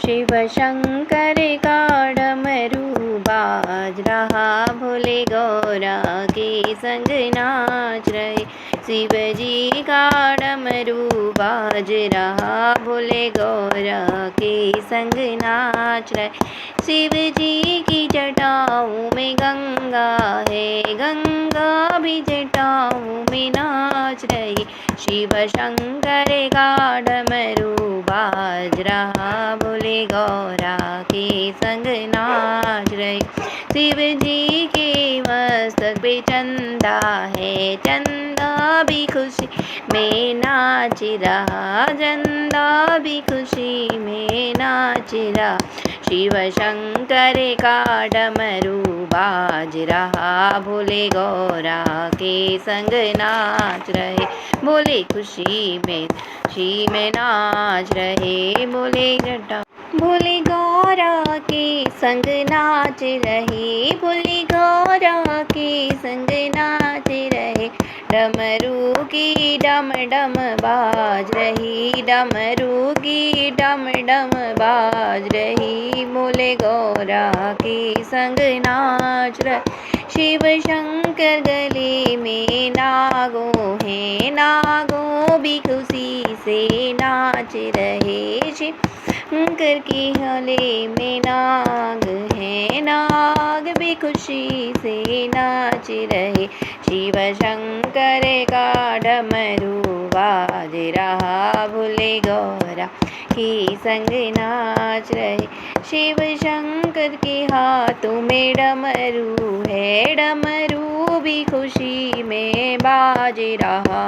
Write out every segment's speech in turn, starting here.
शिव शंकर का डमरू बाज रहा, भोले गौरा के संग नाच रहे। शिव जी का डमरू बाज रहा, भोले गौरा के संग नाच रहे। शिव जी की जटाओं में गंगा है, गंगा भी जटाओं में नाच रही। शिव शंकर का डमरू बाज रहा, भोले गौरा के संग नाच रहे। शिव जी के मस्तक पे चंदा है, चंदा भी खुशी में नाच रहा, चंदा भी खुशी में नाच रहा। शिव शंकर का डमरू बाज रहा, भोले गौरा के संग नाच रहे। भोले खुशी में नाच रहे, भोले गौरा के संग नाच रहे, भोले गौरा के संग नाच रहे। डमरू की डम डम बाज रही, डमरू की डम डम बाज रही, भोले गौरा के संग नाच रहे। शिव शंकर गले में नागो है, नागो भी खुशी से नाच रहे। शिव शंकर की गले में नाग है, नाग भी खुशी से नाच रहे। शिव शंकर का डमरू बाज रहा, भोले गौरा के संग नाच रहे। शिव शंकर के हाथों में डमरू है, डमरू भी खुशी में बाज रहा।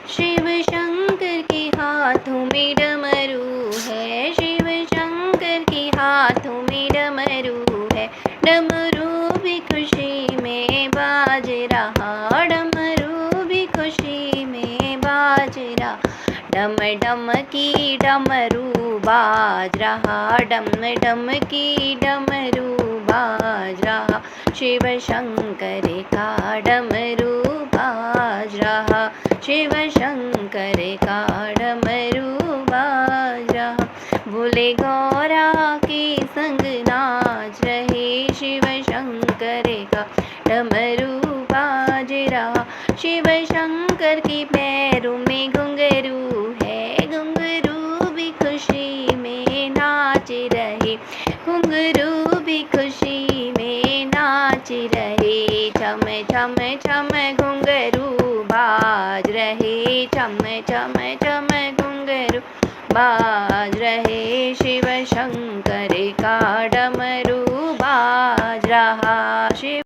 शिव शंकर के हाथों में डमरू है, शिव शंकर के हाथों में डमरू है, डमरू भी खुशी में बाज रहा, डमरू भी खुशी में बाज रहा। डम डम की डमरू बाज रहा, डम डम की डमरू बाज रहा। शिव शंकर का डमरू बाज रहा, शिव शंकर का डमरू बाज रहा। भोले गौरा के संग नाच रहे, शिव शंकर का डमरू बाज रहा। शिव शंकर के पैरों में घुंघरू है, घुंघरू भी खुशी में नाच रहे, घुंघरू भी खुशी में नाच रहे। छम छम छम घुंघरू बाज रहे, छम छम छम घुंघरू बाज रहे। शिव शंकर का डमरू बाज रहा, शिव